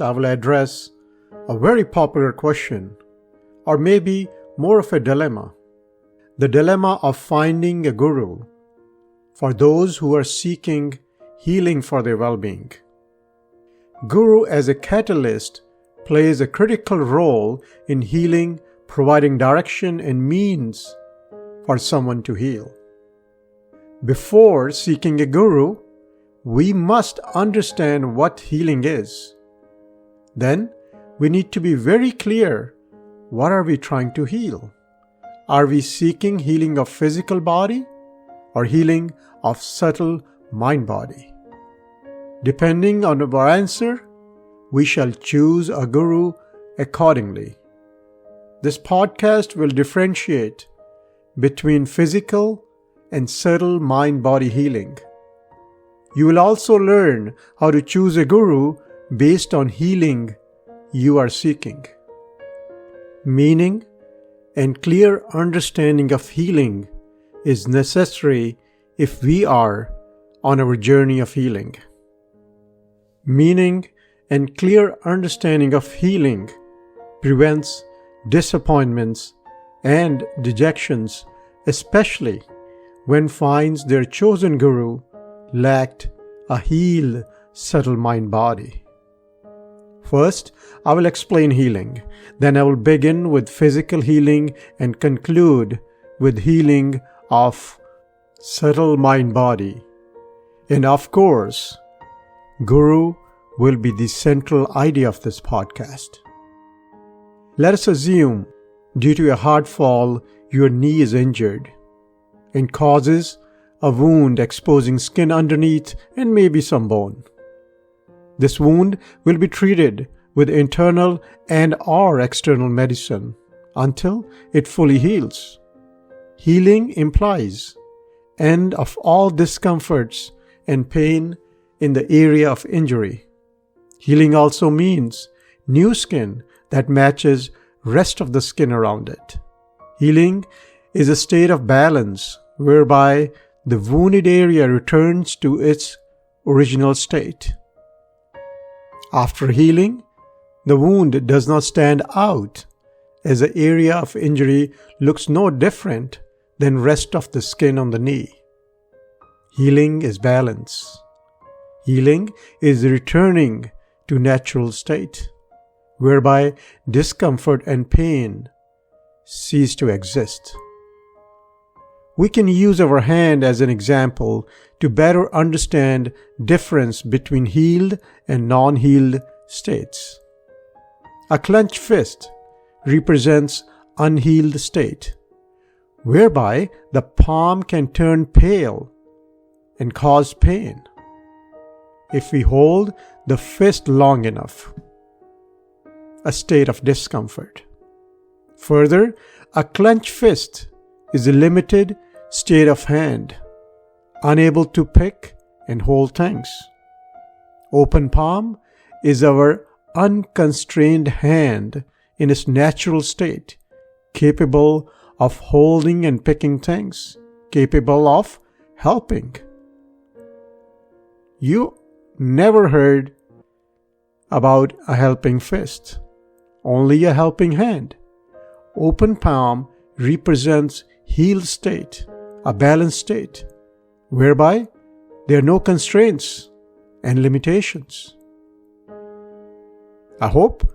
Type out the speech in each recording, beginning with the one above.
I will address a very popular question, or maybe more of a dilemma. The dilemma of finding a guru for those who are seeking healing for their well-being. Guru as a catalyst plays a critical role in healing, providing direction and means for someone to heal. Before seeking a guru, we must understand what healing is. Then, we need to be very clear, what are we trying to heal? Are we seeking healing of physical body or healing of subtle mind-body? Depending on our answer, we shall choose a guru accordingly. This podcast will differentiate between physical and subtle mind-body healing. You will also learn how to choose a guru based on healing you are seeking. Meaning and clear understanding of healing is necessary if we are on our journey of healing. Meaning and clear understanding of healing prevents disappointments and dejections, especially when finds their chosen guru lacked a healed subtle mind-body. First, I will explain healing. Then I will begin with physical healing and conclude with healing of subtle mind-body. And of course, guru will be the central idea of this podcast. Let us assume, due to a hard fall, your knee is injured and causes a wound exposing skin underneath and maybe some bone. This wound will be treated with internal and/or external medicine until it fully heals. Healing implies end of all discomforts and pain in the area of injury. Healing also means new skin that matches rest of the skin around it. Healing is a state of balance whereby the wounded area returns to its original state. After healing, the wound does not stand out, as the area of injury looks no different than rest of the skin on the knee. Healing is balance. Healing is returning to natural state, whereby discomfort and pain cease to exist. We can use our hand as an example to better understand difference between healed and non-healed states. A clenched fist represents unhealed state, whereby the palm can turn pale and cause pain if we hold the fist long enough, a state of discomfort. Further, a clenched fist is a limited state of hand, unable to pick and hold things. Open palm is our unconstrained hand in its natural state, capable of holding and picking things, capable of helping. You never heard about a helping fist, only a helping hand. Open palm represents healed state, a balanced state, whereby there are no constraints and limitations. I hope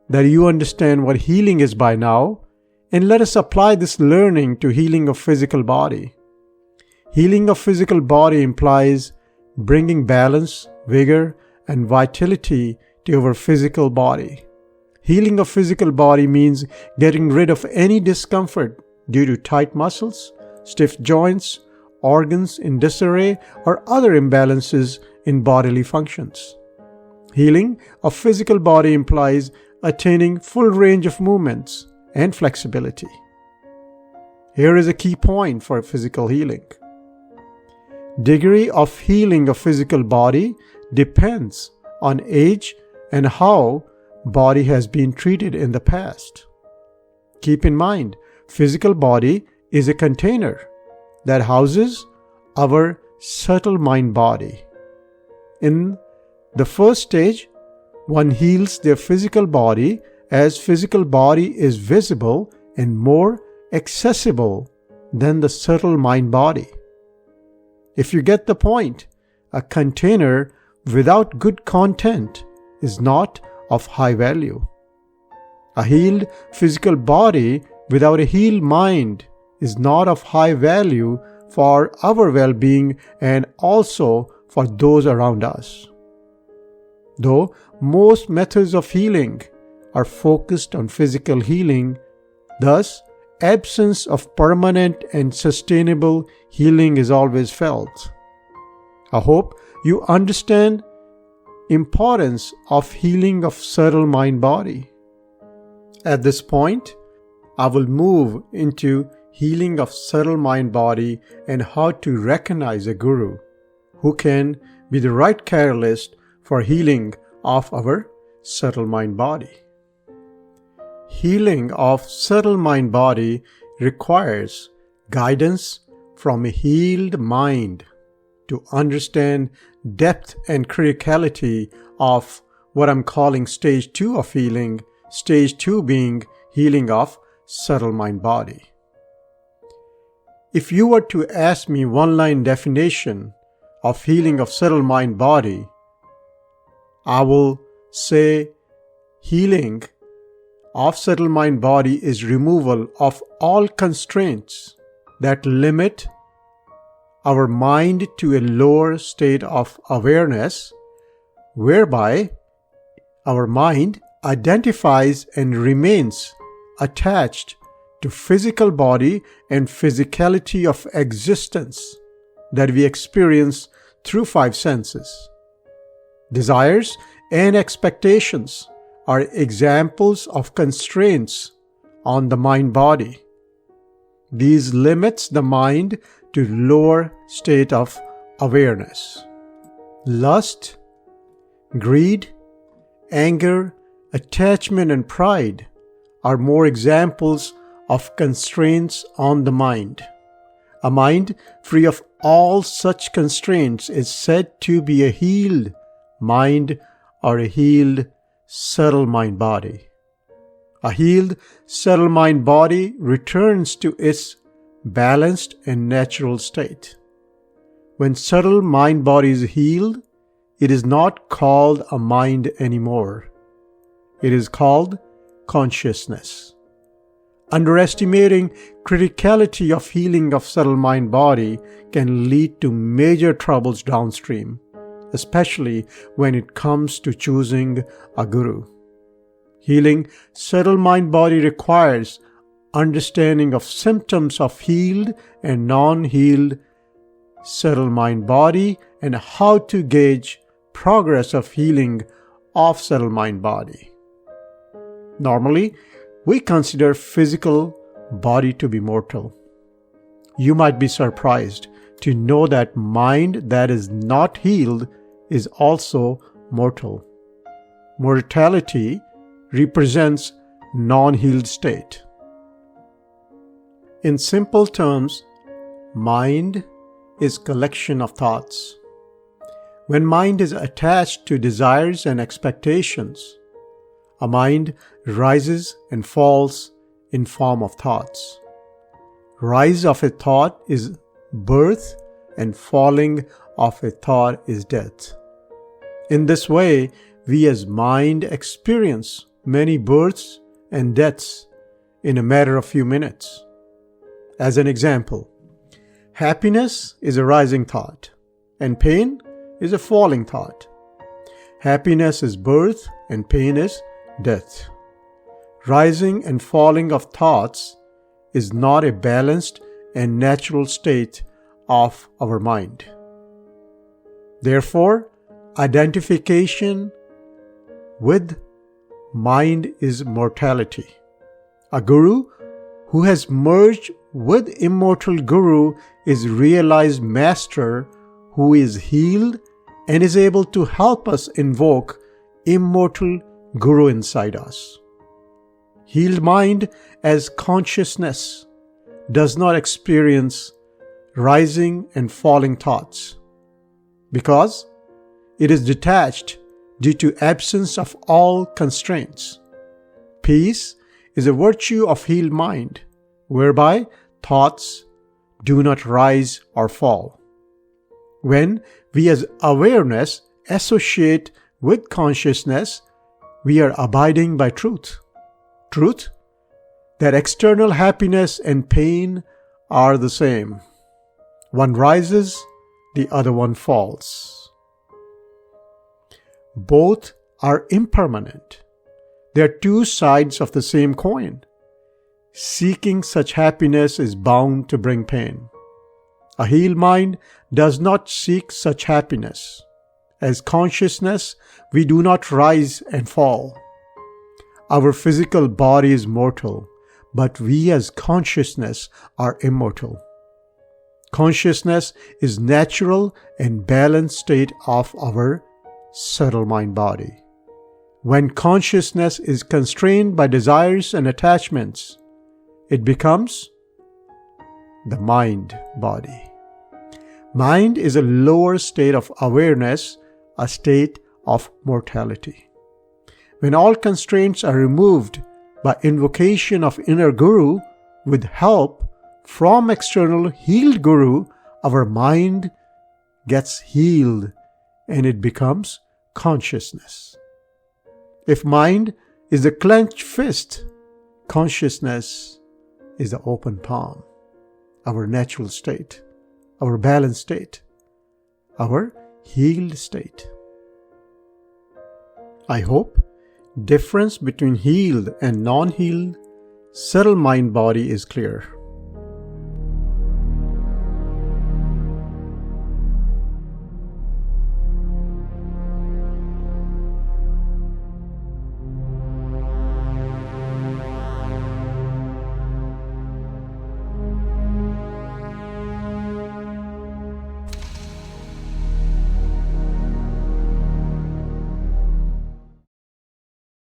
that you understand what healing is by now, and let us apply this learning to healing of physical body. Healing of physical body implies bringing balance, vigor, and vitality to our physical body. Healing of physical body means getting rid of any discomfort due to tight muscles, stiff joints, organs in disarray, or other imbalances in bodily functions. Healing of physical body implies attaining full range of movements and flexibility. Here is a key point for physical healing. Degree of healing of physical body depends on age and how body has been treated in the past. Keep in mind, physical body is a container that houses our subtle mind body. In the first stage, one heals their physical body as physical body is visible and more accessible than the subtle mind body. If you get the point, a container without good content is not of high value. A healed physical body without a healed mind is not of high value for our well-being and also for those around us. Though most methods of healing are focused on physical healing, thus absence of permanent and sustainable healing is always felt. I hope you understand importance of healing of subtle mind body. At this point, I will move into healing of subtle mind body and how to recognize a guru who can be the right catalyst for healing of our subtle mind body. Healing of subtle mind body requires guidance from a healed mind to understand depth and criticality of what I'm calling stage 2 of healing, stage 2 being healing of subtle mind body. If you were to ask me one-line definition of healing of subtle mind body, I will say healing of subtle mind body is removal of all constraints that limit our mind to a lower state of awareness, whereby our mind identifies and remains attached to physical body and physicality of existence that we experience through 5 senses. Desires and expectations are examples of constraints on the mind-body. These limits the mind to lower state of awareness. Lust, greed, anger, attachment and pride are more examples of constraints on the mind. A mind free of all such constraints is said to be a healed mind or a healed subtle mind body. A healed subtle mind body returns to its balanced and natural state. When subtle mind body is healed, it is not called a mind anymore. It is called consciousness. Underestimating criticality of healing of subtle mind body can lead to major troubles downstream, especially when it comes to choosing a guru. Healing subtle mind body requires understanding of symptoms of healed and non-healed subtle mind body and how to gauge progress of healing of subtle mind body. Normally, we consider physical body to be mortal. You might be surprised to know that mind that is not healed is also mortal. Mortality represents non-healed state. In simple terms, mind is collection of thoughts. When mind is attached to desires and expectations, a mind rises and falls in form of thoughts. Rise of a thought is birth and falling of a thought is death. In this way, we as mind experience many births and deaths in a matter of few minutes. As an example, happiness is a rising thought and pain is a falling thought. Happiness is birth and pain is death. Rising and falling of thoughts is not a balanced and natural state of our mind. Therefore, identification with mind is mortality. A guru who has merged with immortal guru is realized master who is healed and is able to help us invoke immortal guru inside us. Healed mind as consciousness does not experience rising and falling thoughts because it is detached due to absence of all constraints. Peace is a virtue of healed mind, whereby thoughts do not rise or fall. When we as awareness associate with consciousness, we are abiding by truth. Truth, that external happiness and pain are the same. One rises, the other one falls. Both are impermanent. They are two sides of the same coin. Seeking such happiness is bound to bring pain. A healed mind does not seek such happiness. As consciousness, we do not rise and fall. Our physical body is mortal, but we as consciousness are immortal. Consciousness is natural and balanced state of our subtle mind body. When consciousness is constrained by desires and attachments, it becomes the mind body. Mind is a lower state of awareness, a state of mortality. When all constraints are removed by invocation of inner Guru with help from external healed Guru, our mind gets healed and it becomes consciousness. If mind is the clenched fist, consciousness is the open palm, our natural state, our balanced state, our healed state. I hope difference between healed and non-healed subtle mind body is clear.